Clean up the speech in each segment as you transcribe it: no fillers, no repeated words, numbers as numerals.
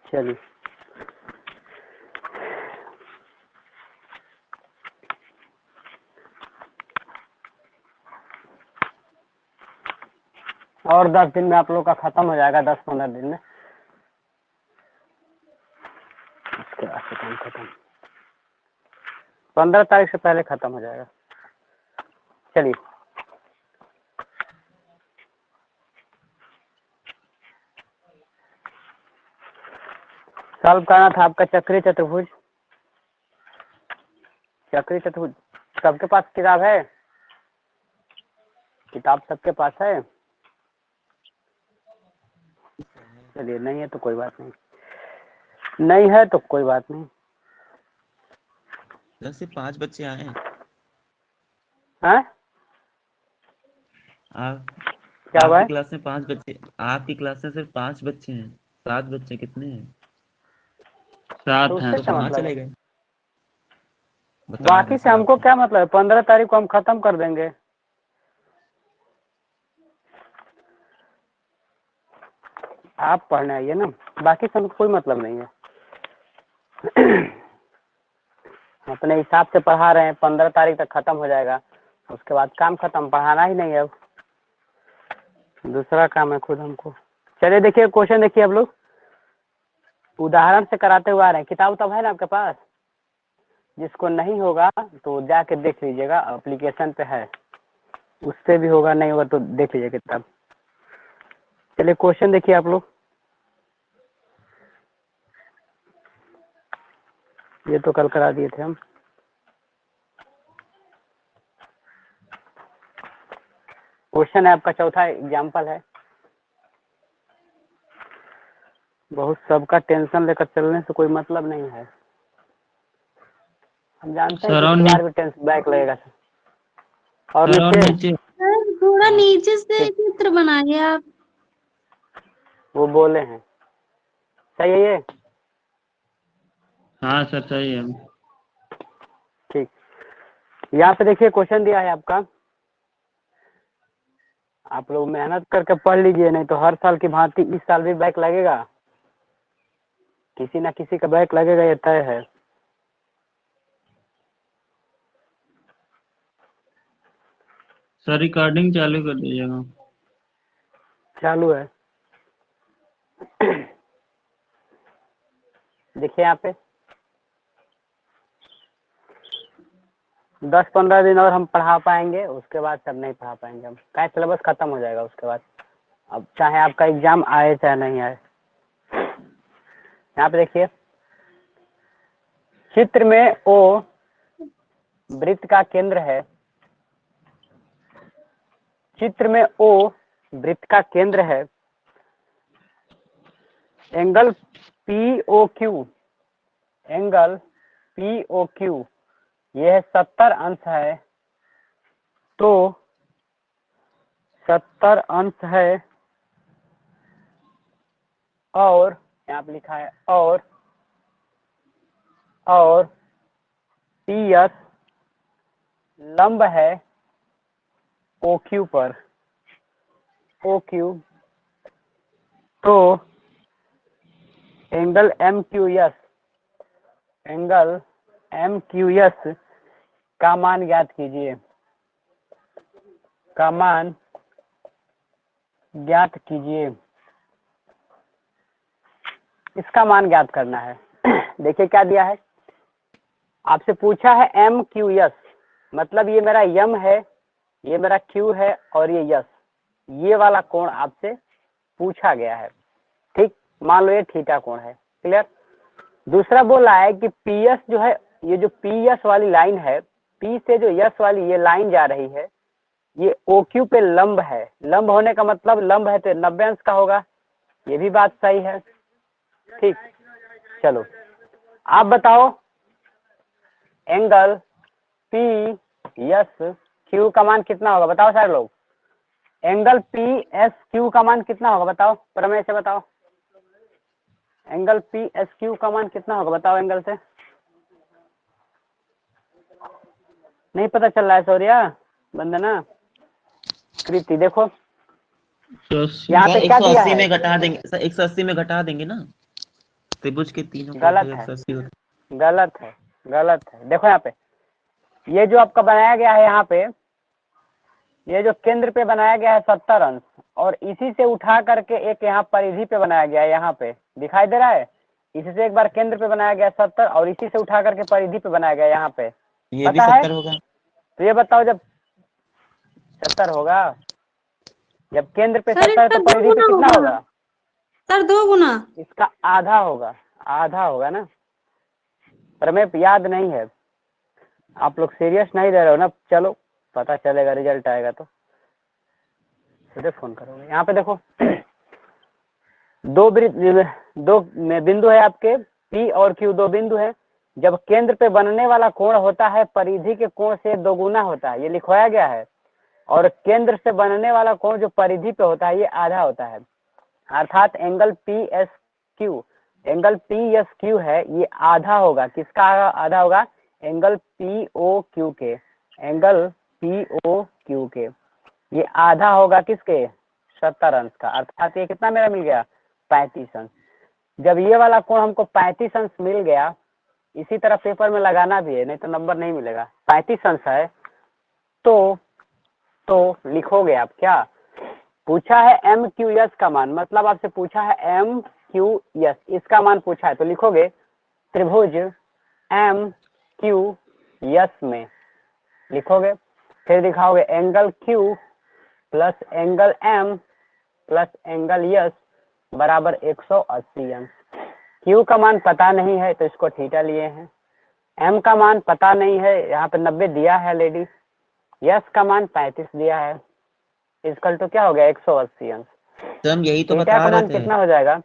चलिए और 10 दिन में आप लोग का खत्म हो जाएगा, 10-15 दिन में उसके बाद से काम खत्म। 15 तारीख से पहले खत्म हो जाएगा। चलिए सॉल्व करना था आपका चक्रीय चतुर्भुज। चक्रीय चतुर्भुज सबके पास किताब है? किताब सबके पास है? चलिए नहीं है तो कोई बात नहीं, नहीं है तो कोई बात नहीं। 10 से 5 बच्चे आए हैं। हैं? क्या हुआ आपकी है? क्लास में 5 बच्चे, आपकी क्लास में सिर्फ 5 बच्चे हैं। 7 बच्चे कितने हैं? तो 7 उससे हैं तो क्या कहाँ मतलब है? चले गए? बता रहे बाकी हैं से सर हमको आपको। क्या मतलब है? 15 तारीख को हम खत्म कर देंगे। आप पढ़ने आइए ना, बाकी से हमको कोई मतलब नहीं है। अपने हिसाब से पढ़ा रहे हैं, 15 तारीख तक खत्म हो जाएगा, उसके बाद काम खत्म, पढ़ाना ही नहीं है अब, दूसरा काम है खुद हमको। चलिए देखिए क्वेश्चन देखिए, आप लोग उदाहरण से कराते हुए आ रहे हैं। किताब तब है ना आपके पास? जिसको नहीं होगा तो जाके देख लीजिएगा, एप्लीकेशन पे है, उससे भी होगा, नहीं होगा तो देख लीजिए किताब। चलिए क्वेश्चन देखिए आप लोग। ये तो कल करा दिए थे हम। क्वेश्चन है आपका, चौथा एग्जाम्पल है। बहुत सबका टेंशन लेकर चलने से कोई मतलब नहीं है, हम जानते हैं सर कि और इस बार भी टेंशन बैक लगेगा। और नीचे सर थोड़ा नीचे से चित्र बनाइए आप। वो बोले हैं, सही है ये? हाँ सर सही है। ठीक, यहाँ पे देखिए क्वेश्चन दिया है आपका, आप लोग मेहनत करके पढ़ लीजिए, नहीं तो हर साल की भांति इस साल भी बैक लगेगा, किसी ना किसी का बैक लगेगा, ये तय है। सर रिकॉर्डिंग चालू कर दीजिएगा। चालू है। देखिए यहाँ पे 10-15 दिन और हम पढ़ा पाएंगे, उसके बाद सब नहीं पढ़ा पाएंगे हम, क्या सिलेबस खत्म हो जाएगा उसके बाद, अब चाहे आपका एग्जाम आए चाहे नहीं आए। यहाँ पे देखिए चित्र में ओ वृत्त का केंद्र है, चित्र में ओ वृत्त का केंद्र है, angle P O Q, angle P O Q यह 70 अंश है, तो 70 अंश है, और यहाँ पे लिखा है और पी एस लंब है ओ क्यू पर, ओ क्यू, तो angle M Q S, angle M Q S का मान ज्ञात कीजिए, का मान ज्ञात कीजिए, इसका मान ज्ञात करना है। देखिए क्या दिया है, आपसे पूछा है एम क्यू एस, मतलब ये मेरा यम है, ये मेरा क्यू है, और ये यस, ये वाला कोण आपसे पूछा गया है। ठीक, मान लो ये थीटा कोण है, क्लियर। दूसरा बोला है कि पी एस जो है, ये जो पी एस वाली लाइन है, पी से जो यस वाली ये लाइन जा रही है, ये ओ क्यू पे लंब है, लंब होने का मतलब लंब है तो 90 अंश का होगा, ये भी बात सही है। ठीक, चलो आप बताओ एंगल पी एस क्यू का मान कितना होगा, बताओ सारे लोग, एंगल पी एस क्यू का मान कितना होगा बताओ, प्रमेय से बताओ, एंगल पी एस क्यू का मान कितना होगा बताओ, एंगल से नहीं पता चल रहा है, सौर्या, वंदना, कृति, देखो यहाँ पे क्या दिया 180 है, में घटा देंगे सर, 180 में घटा देंगे ना। त्रिभुज के तीनों गलत कोण है। 180 होते गलत है, गलत है। देखो यहाँ पे ये जो आपका बनाया गया है, यहाँ पे ये जो केंद्र पे बनाया गया है 70 अंश, और इसी से उठा करके एक यहाँ परिधि पे बनाया गया है, यहाँ पे दिखाई दे रहा है। इसी से एक बार केंद्र पे बनाया गया 70 और इसी से उठा करके परिधि पे बनाया गया है यहाँ पे। ये भी पता है? 70 होगा। तो ये बताओ, जब 70 होगा, जब केंद्र पे सर 70 है इसका तो 2 परिधि पे गुना कितना होगा। होगा? सर 2 गुना। इसका आधा होगा, आधा होगा ना। पर हमें याद नहीं है। आप लोग सीरियस नहीं ले रहे हो ना। चलो पता चलेगा, रिजल्ट आएगा तो सीधे फोन करोगे। यहाँ पे देखो दो बिंदु है आपके, P और Q, दो बिंदु है। जब केंद्र पे बनने वाला कोण होता है परिधि के कोण से दोगुना होता है, ये लिखवाया गया है। और केंद्र से बनने वाला कोण जो परिधि पे होता है ये आधा होता है। अर्थात एंगल PSQ, एंगल PSQ है, ये आधा होगा। किसका आधा होगा? एंगल POQ के, एंगल POQ के ये आधा होगा। किसके? 70 अंश का। अर्थात ये कितना मेरा मिल गया? 35 अंश। जब ये वाला कोण हमको 35 अंश मिल गया, इसी तरह पेपर में लगाना भी है, नहीं तो नंबर नहीं मिलेगा। 35 अंश है तो लिखोगे आप क्या? पूछा है MQS का मान, मतलब आपसे पूछा है MQS, इसका मान पूछा है, तो लिखोगे त्रिभुज MQS में लिखोगे। फिर दिखाओगे angle Q plus angle M plus angle S बराबर 180 अंश। Q का मान पता नहीं है तो इसको थीटा लिए हैं। M का मान पता नहीं है, यहाँ पे 90 दिया है लेडी। S का मान 35 दिया है। इसकल तो क्या हो गया? 180 अंश। तो हम यही तो थीटा बता का रहे मान थे कितना हो जाएगा?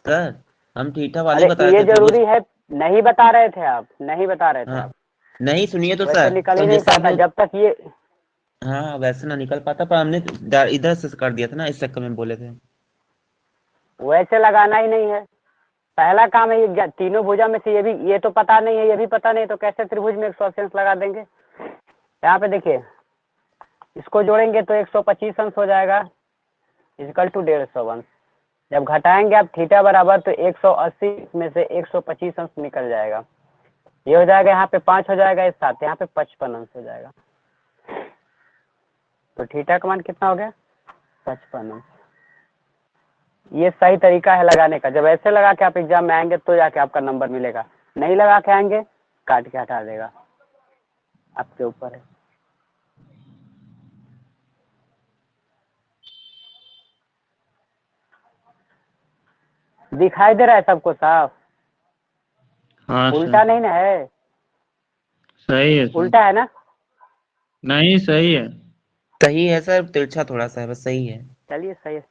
सर, हम थीटा वाले अरे बता रहे ये थे त्रिभुज। जरूरी है? नहीं बता रहे थे आप, नहीं बता रहे थे हाँ आप। नहीं, सुनिए तो वैसे सर, निकल तो ही नहीं जैसे पाता आपने जब तक ये। हाँ वैसे ना निकल पाता, पर हमने इधर से कर दिया था ना, इस चक्कर में बोले थे। वैसे लगाना ही नहीं है। पहला काम है ये तीनों भुजा में से ये तो पता नहीं है, ये भी पता नहीं, तो कैसे त्रिभुज में 180 अंश लगा देंगे? यहाँ पे देखिए, इसको जोड़ेंगे तो 125 अंश हो जाएगा, इक्वल टू 150 अंश। जब घटाएंगे आप थीटा बराबर, तो 180 में से 125 अंश निकल जाएगा। ये हो जाएगा, यहाँ पे 5 हो जाएगा, इस साथ यहाँ पे 55 अंश हो जाएगा। तो थीटा का मान कितना हो गया? 55 अंश। ये सही तरीका है लगाने का। जब ऐसे लगा के आप एग्जाम में आएंगे तो जाके आपका नंबर मिलेगा। नहीं लगा के आएंगे, काट के हटा देगा, आपके ऊपर है। दिखाई दे रहा है सबको साफ? हाँ उल्टा सर, नहीं ना है? सही है सर। उल्टा है ना? नहीं, सही है। सही है सर, तिरछा थोड़ा सा है, बस सही है। चलिए सही है,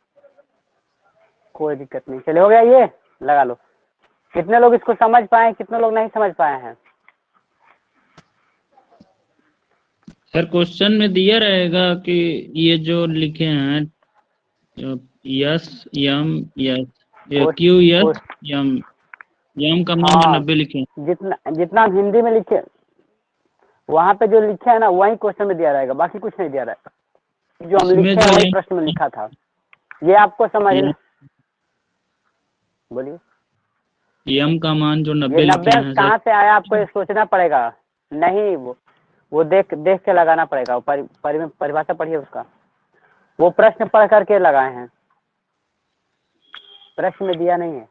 कोई दिक्कत नहीं। चलिए हो गया, ये लगा लो। कितने लोग इसको समझ पाए, कितने लोग नहीं समझ पाए हैं? सर क्वेश्चन में दिया रहेगा कि ये जो लिखे हैं S M S, Q S M, M का मान जो हाँ, 90 लिखे हैं। जितना हम हिंदी में लिखे वहाँ पे जो लिखे है ना, वही क्वेश्चन में दिया रहेगा, बाकी कुछ नहीं दिया रहेगा। जो हम इसमें लिखे जो हैं वही है प्रश्न में लिखा था। ये आपको समझना। बोलिए। यम का मान जो 90 ये लिखे 90 अंश हैं कहाँ सर। से आया आपको ये सोचना पड़ेगा। नहीं, वो देख के लगाना पड़ेगा। परिभाषा पढ़िए उसका। वो प्रश्न पढ़ करके लगाए हैं, प्रश्न में दिया नहीं है।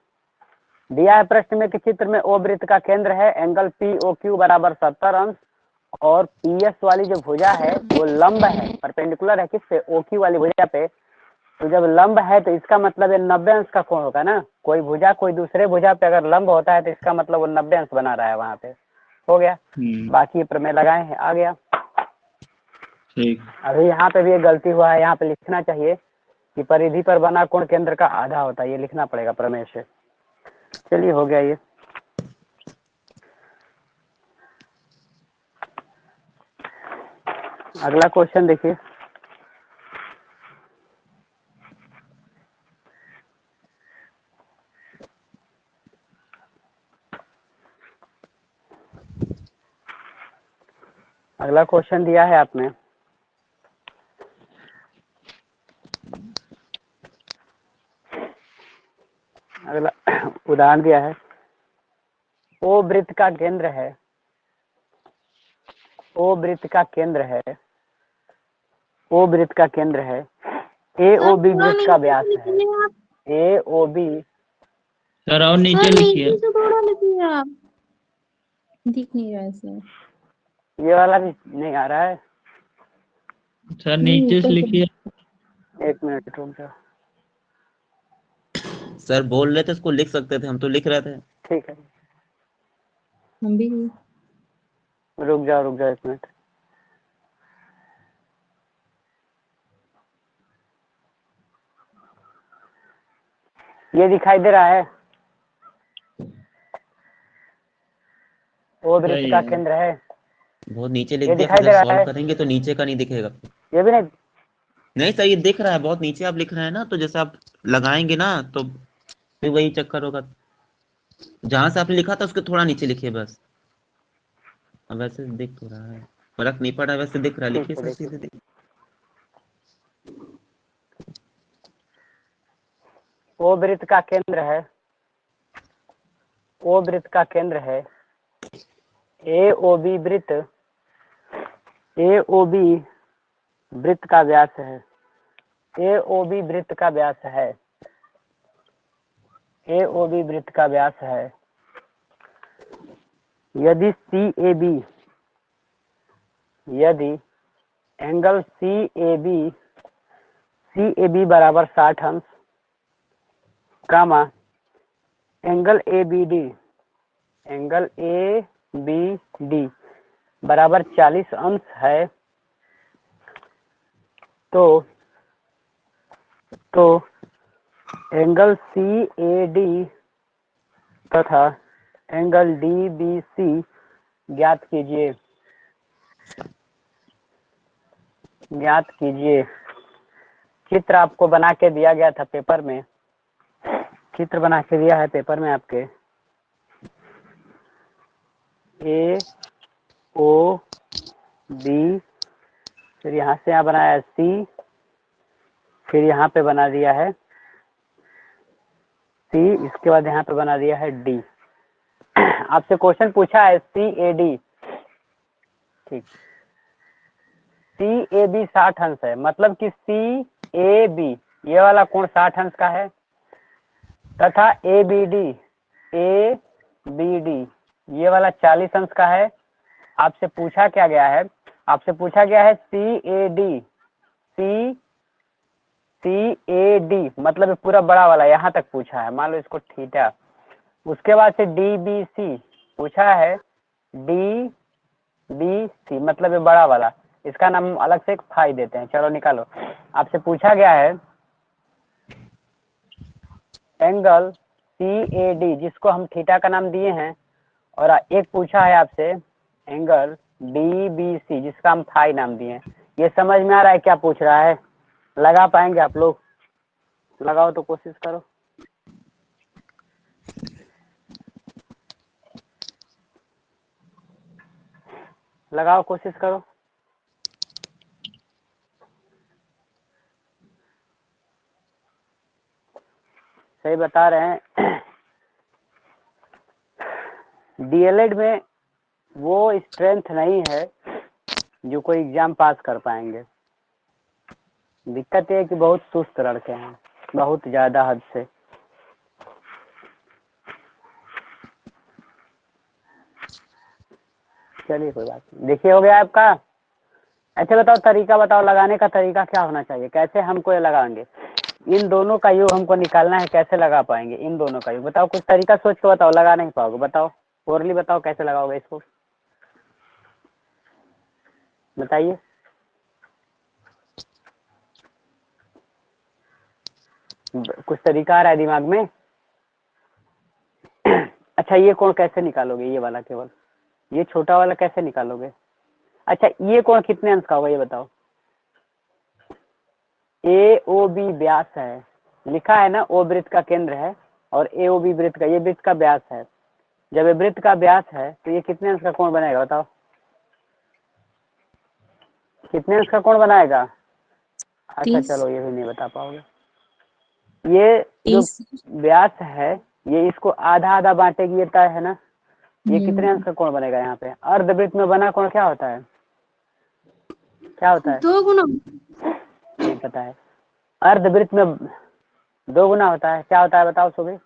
दिया है प्रश्न में कि चित्र में ओ वृत्त का केंद्र है, एंगल POQ बराबर 70 अंश, और PS वाली जो भुजा है वो लंब है, परपेंडिकुलर है किस पे? OQ वाली भुजा पे। तो जब लंब है तो इसका मतलब ये 90 अंश का कोण होगा ना। कोई भुजा कोई दूसरे भुजा पे अगर लंब होता है तो इसका मतलब वो 90 अंश बना रहा है वहां पे। हो गया। बाकी प्रमेय लगाए हैं, आ गया। ठीक। अभी यहाँ पे भी एक गलती हुआ है, यहाँ पे लिखना चाहिए कि परिधि पर बना कोण केंद्र का आधा होता है, ये लिखना पड़ेगा प्रमेय से। चलिए हो गया ये। अगला क्वेश्चन देखिए। अगला क्वेश्चन दिया है आपने, अगला उदाहरण दिया है, ओ वृत्त का केंद्र है, ओ वृत्त का केंद्र है, ओ वृत्त का केंद्र है, ए ओ बी थोड़ा वृत्त का नीचे व्यास से है, लिखिए आप। ए ओ बी। सर और नीचे सर लिखिए। नीचे से थोड़ा लिखिए आप, दिख नहीं रहा है सर। ये वाला भी नहीं आ रहा है, सर नहीं, नीचे से ऊपर से लिखिए। 1 मिनट रुक जाओ। सर बोल रहे थे उसको लिख सकते थे, हम तो लिख रहे थे। ठीक है, हम भी। रुक जाओ 1 मिनट। ये दिखाई दे रहा है, ओ वृत्त सही का है। केंद्र है, बहुत नीचे लिख ये दिया, दिखाई फिर दे जब रहा सॉल्व है, करेंगे तो नीचे का नहीं दिखेगा। ये भी नहीं। नहीं सर, ये दिख रहा है, बहुत नीचे आप लिख रहे हैं ना, तो जैसे आप लगाएंगे ना तो फिर वही चक्कर होगा। जहां से आपने लिखा था उसके थोड़ा नीचे लिखिए बस। अब वैसे दिख तो रहा है, फर्क नहीं पड़ा, वैसे दिख रहा है, ठीक लिखिए है, सर देखिए, सीधे दिख। ओ वृत्त का केंद्र है, ओ वृत्त का केंद्र है, ए ओ बी वृत्त, ए ओ बी वृत्त का व्यास है, ए ओ बी वृत्त का व्यास है, ए ओ बी वृत्त का व्यास है। यदि सी ए बी, यदि एंगल सी ए बी बराबर 60 अंश, comma angle A B D, angle A B D बराबर 40 अंश है, तो एंगल सी ए डी तथा एंगल डी बी सी ज्ञात कीजिए, ज्ञात कीजिए। चित्र आपको बना के दिया गया था पेपर में, चित्र बना के दिया है पेपर में आपके, ए ओ बी, फिर यहाँ से यहाँ बनाया है सी, फिर यहाँ पे बना दिया है सी, इसके बाद यहाँ पे बना दिया है डी। आपसे क्वेश्चन पूछा है सी ए डी, ठीक, सी ए बी 60 अंश है, मतलब कि सी ए बी ये वाला कोण 60 अंश का है, तथा ए बी डी ये वाला 40 अंश का है। आपसे पूछा क्या गया है, आपसे पूछा गया है सी ए डी मतलब पूरा बड़ा वाला यहाँ तक पूछा है, मान लो इसको थीटा। उसके बाद से डी बी सी पूछा है, डी बी सी मतलब ये बड़ा वाला, इसका नाम अलग से एक फाई देते हैं। चलो निकालो। आपसे पूछा गया है एंगल सी ए डी जिसको हम थीटा का नाम दिए हैं, और एक पूछा है आपसे एंगल डी बी सी जिसका हम फाई नाम दिए हैं। ये समझ में आ रहा है क्या पूछ रहा है? लगा पाएंगे आप लोग? लगाओ तो कोशिश करो, लगाओ कोशिश करो। सही बता रहे हैं। डीएलएड में वो स्ट्रेंथ नहीं है जो कोई एग्जाम पास कर पाएंगे। दिक्कत ये है कि बहुत सुस्त लड़के हैं, बहुत ज़्यादा हद से। चलिए कोई बात नहीं, देखिए हो गया आपका। ऐसे बताओ, तरीका बताओ, लगाने का तरीका क्या होना चाहिए, कैसे हमको ये लगाएंगे? इन दोनों का योग हमको निकालना है, कैसे लगा पाएंगे इन दोनों का योग? बताओ, कुछ तरीका सोच के बताओ, लगा नहीं पाओगे, बताओ ओरली बताओ कैसे लगाओगे इसको, बताइए। कुछ तरीका आ रहा है दिमाग में? अच्छा, ये कोण कैसे निकालोगे? ये वाला केवल, ये छोटा वाला कैसे निकालोगे? अच्छा, ये कोण कितने अंश का होगा ये बताओ? ए ओ बी व्यास है, लिखा है ना, ओ वृत्त का केंद्र है और ए ओ बी वृत्त का, ये वृत्त का व्यास है। जब ये वृत्त का व्यास है तो ये कितने अंश का कोण बनेगा बताओ? कितने अंश का कोण बनाएगा? अच्छा 30। चलो, ये भी नहीं बता पाओगे। ये जो 30। व्यास है ये इसको आधा आधा बांटेगी, ये तय है ना। ये कितने अंश का कोण बनेगा यहाँ पे? अर्धवृत्त में बना कोण क्या होता है? क्या होता है? 2 गुना। नहीं पता है। अर्धवृत्त में 2 गुना होता है। क्या होता है बताओ सुबह?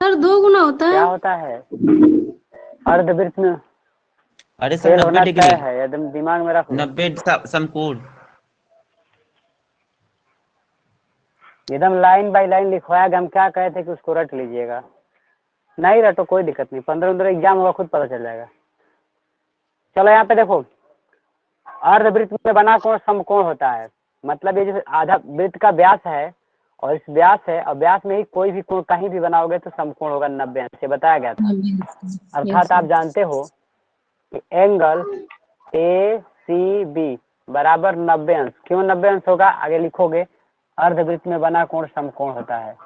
सर 2 गुना होता क्या है। होता है अर्धवृत्त में? अरे सर फेल 90 होना डिग्री, तय है, एकदम दिमाग में रख लो। 90 समकोण। एकदम लाइन बाय लाइन लिखवाया गया। हम क्या कहे थे कि उसको रट लीजिएगा। नहीं रटो कोई दिक्कत नहीं, 15 एग्जाम होगा खुद पता चल जाएगा। चलो यहाँ पे देखो, अर्धवृत्त में बना कोण समकोण होता है। मतलब ये जो आधा वृत्त का व्यास है और इस व्यास है, और व्यास में ही कोई भी कोण कहीं भी बनाओगे तो समकोण होगा 90 अंश से बताया गया था। अर्थात आप जानते हो कि एंगल ACB बराबर 90 अंश। क्यों 90 अंश होगा आगे लिखोगे। अर्धवृत्त में बना कोण समकोण होता है।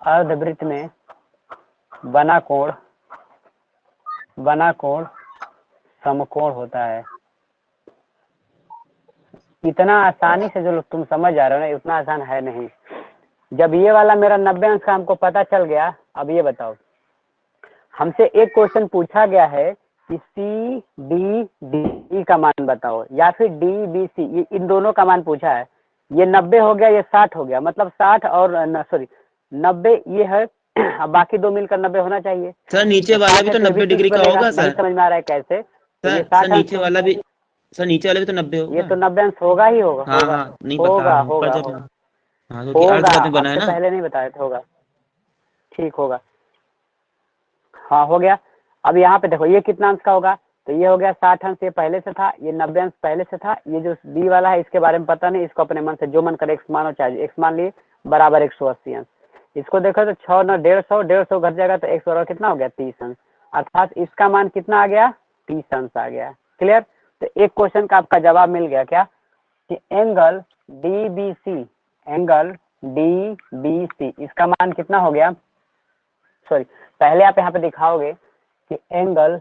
अर्धवृत्त में बना कोण समकोण होता है। इतना आसानी से जो तुम समझ जा रहे हो ना, उतना आसान है नहीं। जब ये वाला मेरा 90 अंश का हमको पता चल गया, अब ये बताओ, हमसे एक क्वेश्चन पूछा गया है कि CBD का मान बताओ या फिर DBC, ये इन दोनों का मान पूछा है। ये 90 हो गया, ये 60 हो गया, मतलब 60 और 90 ये है। अब बाकी 2 मिलकर 90 होना चाहिए। सर नीचे वाला भी तो 90 डिग्री का होगा नहीं सर। समझ में आ रहा है कैसे? तो ये सर 60 नीचे वाला भी, सर नीचे वाला भी तो 90 ये होगा। तो 90 अंश होगा ही होगा। हाँ होगा हाँ, नहीं पता होगा ऊपर होगा जब, होगा हाँ क्योंकि होगा। अर्धवृत्त में बना है आपसे ना। पहले नहीं बताया था, होगा। ठीक होगा, हाँ हो गया। अब यहाँ पे देखो ये कितना अंश का होगा, तो ये हो गया 60 अंश, ये पहले से था। ये 90 अंश पहले से था। ये जो बी वाला है इसके बारे में पता नहीं, इसको अपने मन से जो मन करे एक्स मानो, चाहे एक्स मान लिए बराबर 180 अंश। इसको देखो तो 6 9 150 घट जाएगा तो एक्स बराबर कितना हो गया 30 अंश। अर्थात इसका मान कितना आ गया 30 अंश आ गया। क्लियर? तो एक क्वेश्चन का आपका जवाब मिल गया क्या कि एंगल DBC इसका मान कितना हो गया। सॉरी, पहले आप यहाँ पे दिखाओगे कि एंगल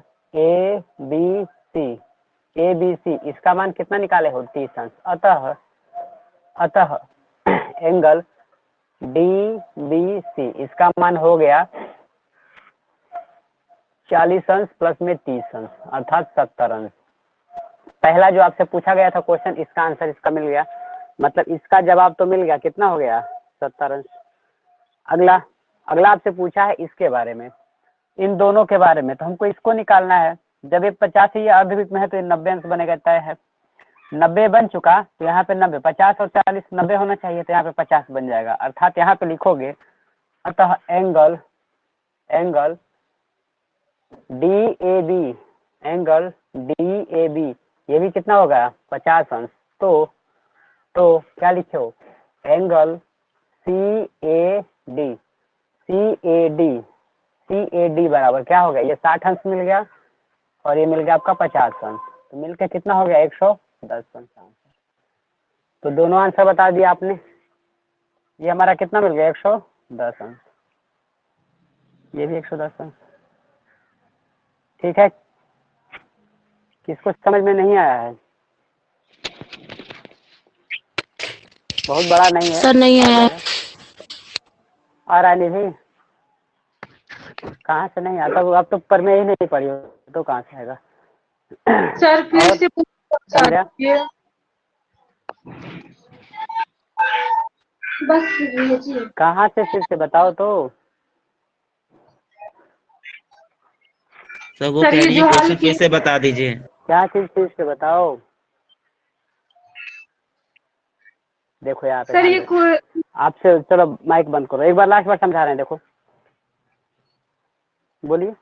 ABC इसका मान कितना निकाले हो 30 अंश। अतः एंगल DBC इसका मान हो गया 40 अंश प्लस में 30 अंश, अर्थात 70 अंश। पहला जो आपसे पूछा गया था क्वेश्चन, इसका आंसर इसका मिल गया, मतलब इसका जवाब तो मिल गया। कितना हो गया 70 अंश। अगला आपसे पूछा है इसके बारे में, इन दोनों के बारे में। तो हमको इसको निकालना है। जब ये 50 ये अर्धवृत्त में है तो ये 90 अंश बनेगा, तय है। 90 बन चुका तो यहाँ पे 90, 50 और 40 90 होना चाहिए, तो यहाँ पे 50 बन जाएगा। अर्थात यहाँ पे लिखोगे अतः एंगल DAB ये भी कितना होगा 50 अंश। तो क्या लिखे हो एंगल CAD बराबर क्या हो गया, ये 60 अंश मिल गया और ये मिल गया आपका 50 अंश। तो मिलकर कितना हो गया 110 अंश। तो दोनों आंसर बता दिया आपने। ये हमारा कितना मिल गया 110 अंश, ये भी 110 अंश। ठीक है, किसको समझ में नहीं आया है? बहुत बड़ा नहीं है सर नहीं आया। आ रहा नहीं, कहाँ से नहीं आता? अब तो पर में ही नहीं पड़ी हो तो कहाँ से आएगा? सर फिर से समझा? बस भेजिए। कहाँ से फिर से बताओ तो। सर वो सर, कह ये रही है जो क्वेश्चन हल की- फिर से बता दीजिए। क्या चीज फिर से बताओ। देखो यहाँ पे सर ध्यान ये दो। आपसे चलो माइक बंद करो, एक बार लास्ट बार समझा रहे हैं। देखो बोलिए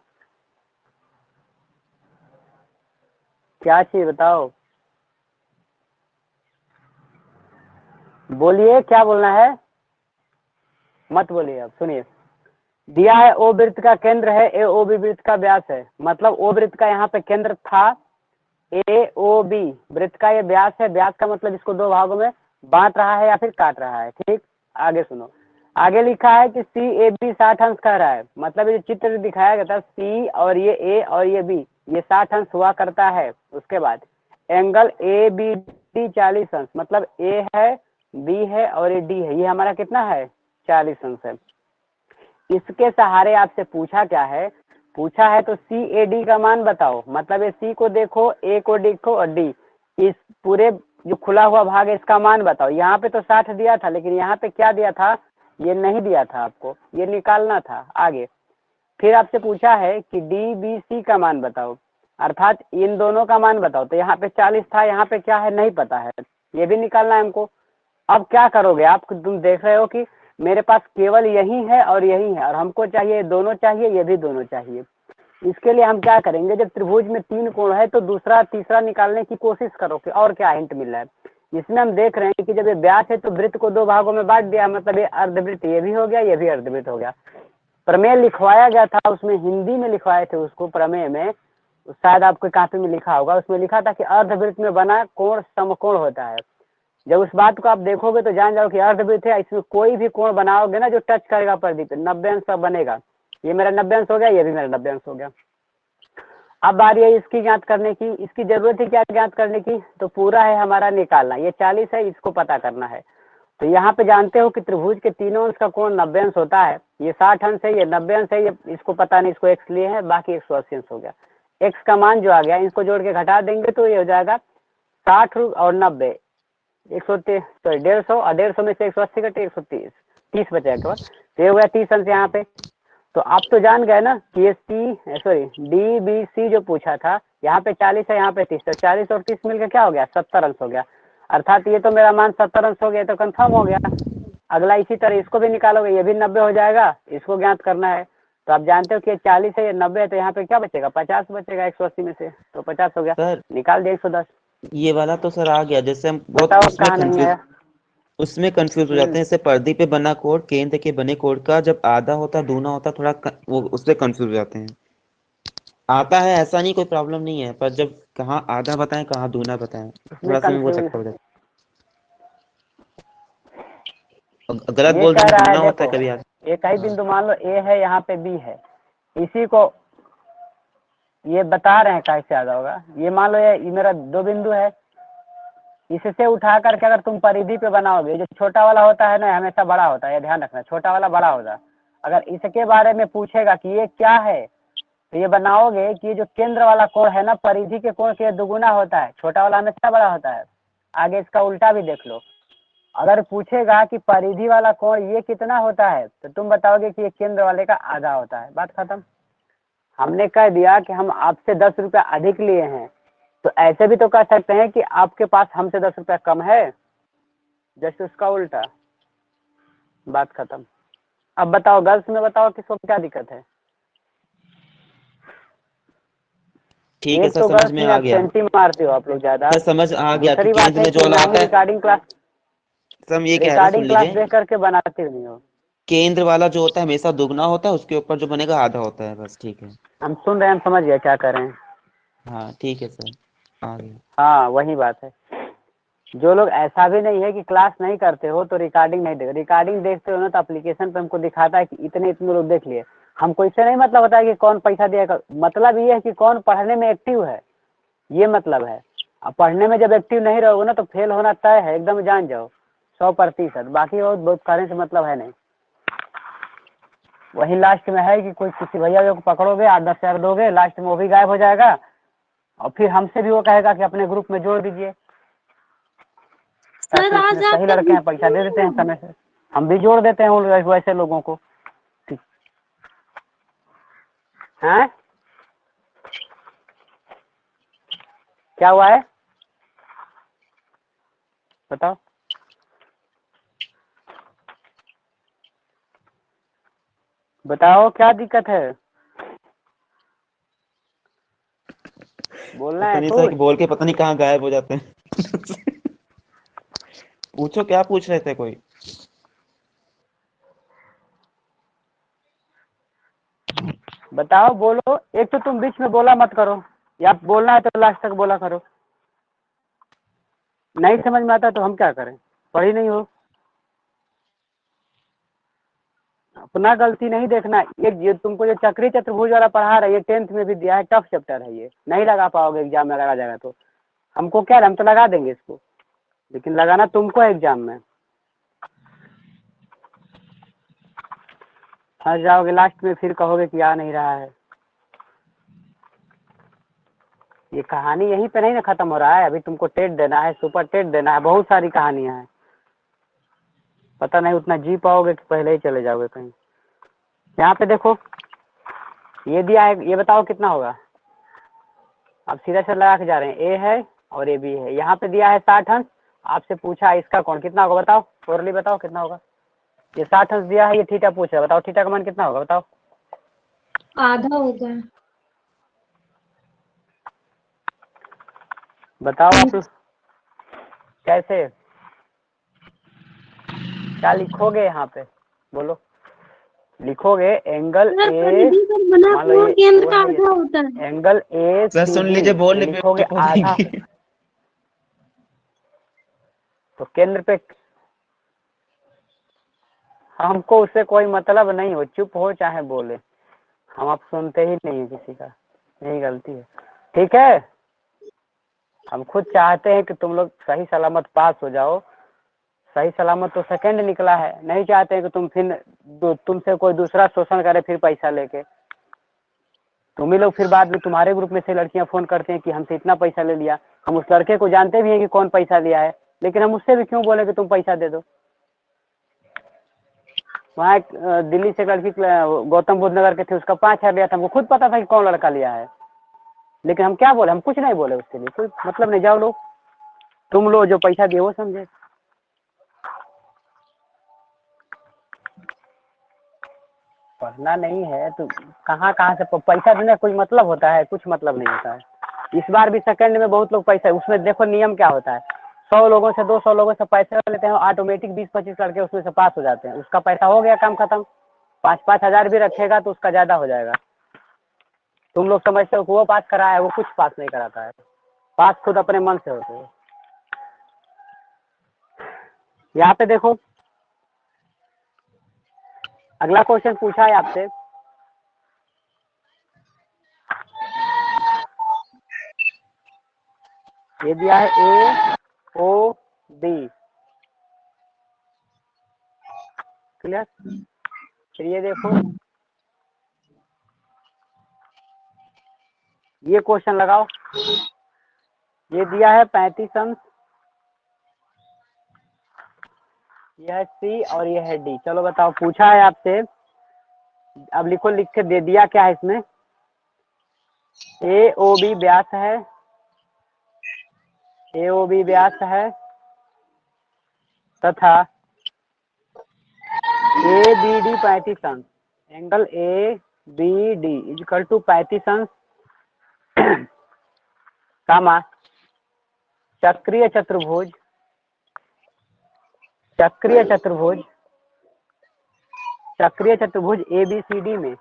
क्या चीज बताओ, बोलिए क्या बोलना है, मत बोलिए। अब सुनिए, दिया है ओ वृत्त का केंद्र है, ए ओ बी वृत्त का व्यास है। मतलब ओ वृत्त का यहाँ पे केंद्र था, ए ओ बी वृत्त का ये व्यास है। व्यास का मतलब इसको 2 भागों में बांट रहा है या फिर काट रहा है। ठीक, आगे सुनो। आगे लिखा है कि CAB 60 अंश कह रहा है। मतलब ये चित्र दिखाया गया था, C और ये A और ये B ये 60 अंश हुआ करता है। उसके बाद एंगल ABD 40 अंश, मतलब A है, B है और ये D है, ये हमारा कितना है 40 अंश है। इसके सहारे आपसे पूछा क्या है, पूछा है तो CAD का मान बताओ, मतलब ये C को देखो, A को देखो और D, इस पूरे जो खुला हुआ भाग है इसका मान बताओ। यहाँ पे तो 60 दिया था, लेकिन यहाँ पे क्या दिया था, ये नहीं दिया था आपको, ये निकालना था आगे। फिर आपसे पूछा है कि DBC का मान बताओ, अर्थात इन दोनों का मान बताओ। तो यहाँ पे 40 था, यहाँ पे क्या है नहीं पता है, ये भी निकालना है हमको। अब क्या करोगे आप, तुम देख रहे हो कि मेरे पास केवल यही है और यही है, और हमको चाहिए दोनों चाहिए, ये भी दोनों चाहिए। इसके लिए हम क्या करेंगे, जब त्रिभुज में 3 कोण है तो दूसरा तीसरा निकालने की कोशिश करो कि और क्या हिंट मिल रहा है। इसमें हम देख रहे हैं कि जब ये व्यास है तो वृत्त को 2 भागों में बांट दिया, मतलब ये अर्धवृत्त ये भी हो गया, ये भी अर्धवृत्त हो गया। प्रमेय लिखवाया गया था, उसमें हिंदी में लिखवाए थे उसको, प्रमेय में शायद आपको कॉपी में लिखा होगा, उसमें लिखा था कि अर्धवृत्त में बना कोण समकोण होता है। जब उस बात को आप देखोगे तो जान जाओ कि अर्धवृत्त है, इसमें कोई भी कोण बनाओगे ना जो टच करेगा परिधि पे 90 अंश का बनेगा। ये मेरा 90 अंश हो गया, ये भी मेरा 90 अंश हो गया। अब बारी है इसकी ज्ञात करने की, इसकी जरूरत है क्या ज्ञात करने की, तो पूरा है हमारा निकालना। ये 40 है, इसको पता करना है। तो यहाँ पे जानते हो कि त्रिभुज के तीनों अंश का कोण 90 अंश होता है। ये 60 अंश है, ये 90 अंश है, ये इसको पता नहीं, इसको x लिए है, बाकी 180 अंश हो गया। x का मान जो आ गया, इसको जोड़ के घटा देंगे तो ये हो जाएगा 60 और 90, 150 और 150 में से 180 कटे 130, 30 बचेगा। तो ये हो गया 30 अंश यहाँ पे। तो आप तो जान गए ना कि ये DBC जो पूछा था, यहाँ पे 40 है, यहाँ पे 30, तो 40 और 30 मिलकर क्या हो गया, 70 अंश हो गया। अर्थात ये तो मेरा मान 70 अंश हो गया, तो कंफर्म हो गया। अगला इसी तरह इसको भी निकालोगे, ये भी 90 हो जाएगा, इसको ज्ञात करना है। तो आप जानते हो कि ये 40 है, ये 90 है, तो यहाँ पे क्या बचेगा, 50 बचेगा 180 में से, तो 50 हो गया। सर निकाल दिया 110। ये वाला तो सर आ गया, जैसे हम बहुत बताओ उसमें कहाँ नहीं कंफ्यूज है। उसमें कंफ्यूज हो जाते हैं। जैसे पर्दे पे बना कोड, केंद्र के बने कोड का जब आधा होता है दूना होता है, थोड़ा वो उससे कंफ्यूज हो जाते हैं। आता है ऐसा नहीं, कोई प्रॉब्लम नहीं है, पर जब कहाँ आधा बताएं कहाँ दूना बताएं, उसमें थोड़ा सा में वो कंफ्यूज चक्कर हो जाता है। गलत ये बोल कह देंगे, रहा है, दूना होता है देखो कभी आज। एक ही बिंदु मान लो A है, यहाँ पे B है, इसी को ये बता रहे हैं कैसे आधा होगा। ये मान लो ये मेरा 2 बिंदु है, इससे उठा करके अगर तुम परिधि पे बनाओगे, जो छोटा वाला होता है ना हमेशा बड़ा होता है, ये ध्यान रखना, छोटा वाला बड़ा होगा। अगर इसके बारे में पूछेगा कि ये क्या है, तो ये बनाओगे कि ये जो केंद्र वाला कोण है ना, परिधि के कोण के दुगुना होता है, छोटा वाला हमेशा बड़ा होता है। आगे इसका उल्टा भी देख लो, अगर पूछेगा कि परिधि वाला कोण ये कितना होता है, तो तुम बताओगे कि ये केंद्र वाले का आधा होता है, बात खत्म। हमने कह दिया कि हम आपसे 10 रुपया अधिक लिए हैं, तो ऐसे भी तो कह सकते हैं कि आपके पास हमसे 10 रुपया कम है, जैसे उसका उल्टा, बात खत्म। अब बताओ गर्ल्स में बताओ किसको क्या दिक्कत है। ठीक है एक सर, तो समझ गर्ल्स में में आ गया। एब्सेंटी मारते हो आप लोग ज्यादा। सर समझ आ गया कि दूसरी बात केंद्र है में जो कि वाला ना ही आता है, सर हम ये कह रहे हैं, सुन रिकॉर्डिंग क्लास लीजिए। देख करके बनाते नहीं हो। केंद्र वाला जो होता है हमेशा दुगना होता है, उसके ऊपर जो बनेगा आधा होता है, बस ठीक है। हम सुन रहे हैं, हम समझ गए क्या कर रहे हैं। हाँ ठीक है सर, आ गया। हाँ वही बात है। जो लोग ऐसा भी नहीं है कि क्लास नहीं करते हो तो रिकॉर्डिंग नहीं देखते, रिकॉर्डिंग देखते हो ना तो एप्लीकेशन पे हमको दिखाता है कि इतने इतने लोग देख लिए। हमको इससे नहीं मतलब होता है कि कौन पैसा देगा, मतलब ये है कि कौन पढ़ने में एक्टिव है, ये मतलब है। अब पढ़ने में जब एक्टिव नहीं रहोगे ना तो फेल होना तय है, एकदम जान जाओ 100%। बाकी बहुत बहुत करने से मतलब है नहीं। वही लास्ट में है कि कोई किसी भैया को पकड़ोगे, 8-10 हज़ार दोगे, लास्ट में वो भी गायब हो जाएगा, और फिर हमसे भी वो कहेगा कि अपने ग्रुप में जोड़ दीजिए, सर ताकि आज इसमें सही आपका लड़के हैं, पैसा दे देते हैं समय से, हम भी जोड़ देते हैं उन वैसे लोगों को। हैं क्या हुआ है बताओ। बताओ क्या दिक्कत है, बोलना पता है नहीं सर, कि कुछ। बोल के पता नहीं कहाँ गायब हो जाते हैं। पूछो क्या पूछ रहे थे कोई। बताओ बोलो, एक तो तुम बीच में बोला मत करो, या बोलना है तो लास्ट तक बोला करो। नहीं समझ में आता तो हम क्या करें, पढ़ी नहीं हो। अपना गलती नहीं देखना। ये तुमको जो चक्री चतुर्भुज वाला पढ़ा रहा है, ये 10th में भी दिया है, टफ चैप्टर है, ये नहीं लगा पाओगे एग्जाम में, लगा जाएगा तो हमको क्या, हम तो लगा देंगे इसको, लेकिन लगाना तुमको एग्जाम में। फंस जाओगे लास्ट में, फिर कहोगे कि आ नहीं रहा है। ये कहानी यहीं पे नहीं ना खत्म हो रहा है, अभी तुमको टेट देना है, सुपर टेट देना है, बहुत सारी कहानियां हैं। पता नहीं उतना जी पाओगे कि पहले ही चले जाओगे कहीं। यहाँ पे देखो ये दिया है, ये बताओ कितना होगा। आप सीधा से लगा के जा रहे हैं, ए है और ए बी है। यहाँ पे दिया है 60 अंश, आपसे पूछा इसका कौन कितना होगा, बताओ फोरली बताओ कितना होगा। ये 60 अंश दिया है, ये थीटा पूछ रहा है, बताओ थीटा का मान कितना होगा बताओ। आधा होगा। बताओ आप कैसे क्या लिखोगे यहाँ पे, बोलो। लिखोगे एंगल सर ए, परिधि पर बना मान लो हुआ ये केंद्र वो का है, आधा होता है। एंगल ए सर सुन लीजिए, बोल ले लिखोगे चुप हो आधा, जाएंगे। तो केंद्र पे हमको उससे कोई मतलब नहीं हो, चुप हो चाहे बोले, हम आप सुनते ही नहीं है किसी का, यही गलती है। ठीक है, हम खुद चाहते हैं कि तुम लोग सही सलामत पास हो जाओ। सही सलामत तो सेकंड निकला है, नहीं चाहते हैं कि तुम फिर तुमसे कोई दूसरा शोषण करे फिर पैसा लेके। तुम ही लोग फिर बाद में तुम्हारे ग्रुप में से लड़कियां फोन करते हैं कि हमसे इतना पैसा ले लिया। हम उस लड़के को जानते भी हैं कि कौन पैसा लिया है, लेकिन हम उससे भी क्यों बोले कि तुम पैसा दे दो। वहाँ एक दिल्ली से लड़की गौतम बुद्ध नगर के थे, उसका 5,000 लिया था, हमको खुद पता था कि कौन लड़का लिया है, लेकिन हम क्या बोले, हम कुछ नहीं बोले उसके लिए, कोई मतलब नहीं। जाओ लो, तुम लो जो पैसा दिए वो समझे। पढ़ना नहीं है तो कहाँ कहाँ से पैसा देने का कोई मतलब होता है, कुछ मतलब नहीं होता है। इस बार भी सेकंड में बहुत लोग पैसा, उसमें देखो नियम क्या होता है, 100 लोगों से 200 लोगों से पैसे लेते हैं, ऑटोमेटिक 20-25 लड़के उसमें से पास हो जाते हैं, उसका पैसा हो गया, काम खत्म। 5-5 हजार भी रखेगा तो उसका ज्यादा हो जाएगा। तुम लोग समझते हो कि वो पास करा है, वो कुछ पास नहीं कराता है, पास खुद अपने मन से होते हैं। यहाँ पे देखो अगला क्वेश्चन पूछा है आपसे, ये दिया है ए ओ बी, क्लियर। फिर ये देखो ये क्वेश्चन लगाओ, ये दिया है 35 अंश, यह है सी और ये है डी। चलो बताओ, पूछा है आपसे, अब लिखो, लिख के दे दिया क्या है इसमें। ए ओ बी व्यास है, ए ओ बी व्यास है तथा ए बी डी 35 अंश, angle A B D equal to 35 अंश कामा चक्रीय चतुर्भुज, चक्रीय चतुर्भुज, चक्रीय चतुर्भुज ए बी सी डी में,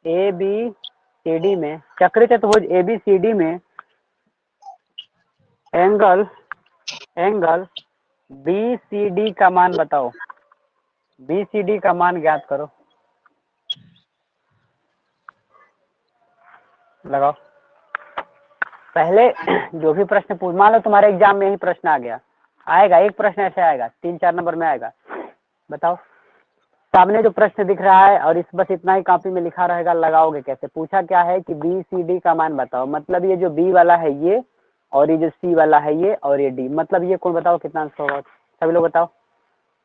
ए बी सी डी में, चक्रीय चतुर्भुज ए बी सी डी में angle angle B C D का मान बताओ, बी सी डी का मान ज्ञात करो। लगाओ। पहले जो भी प्रश्न पूछ, मान लो तुम्हारे एग्जाम में ही प्रश्न आ गया, आएगा एक प्रश्न ऐसे आएगा, 3-4 नंबर में आएगा, बताओ सामने जो प्रश्न दिख रहा है और इस बस इतना ही कॉपी में लिखा रहेगा, लगाओगे कैसे। पूछा क्या है कि बी सी डी का मान बताओ, मतलब ये जो बी वाला है ये, और ये जो सी वाला है ये, और ये डी, मतलब ये कौन, बताओ कितना आंसर होगा, सभी लोग बताओ,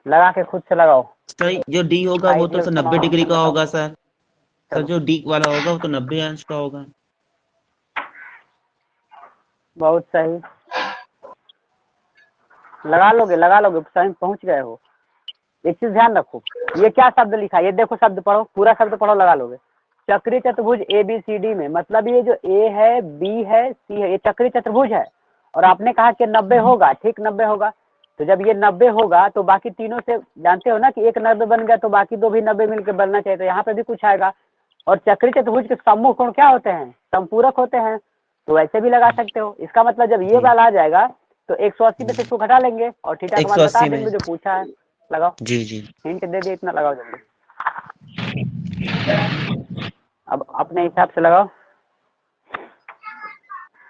लगा के खुद से लगाओ। सर जो डी होगा वो तो सर 90 डिग्री का होगा सर। सर जो डी वाला होगा वो तो 90 अंश का होगा। बहुत सही, लगा लोगे, सही पहुंच गए हो। एक चीज ध्यान रखो, ये क्या शब्द लिखा है, ये देखो शब्द पढ़ो, पूरा शब्द पढ़ो, लगा लोगे। चक्रीय चतुर्भुज ए बी सी डी में, मतलब ये जो ए है, बी है, सी है, ये चक्रीय चतुर्भुज है, और आपने कहा कि 90 होगा, ठीक 90 होगा, तो जब ये 90 होगा तो बाकी तीनों से जानते हो ना कि एक 90 बन गया तो बाकी दो भी 90 मिलकर बनना चाहिए, तो यहाँ पे भी कुछ आएगा। और चक्रीय चतुर्भुज के सम्मुख कोण क्या होते हैं, संपूरक होते हैं, तो वैसे भी लगा सकते हो। इसका मतलब जब ये वाला आ जाएगा तो 180 में से इसको घटा लेंगे और थीटा का मान बता 180 देंगे में। जो पूछा है। लगाओ, जी जी। हिंट दे दिए, इतना लगाओ जल्दी, अब अपने हिसाब से लगाओ।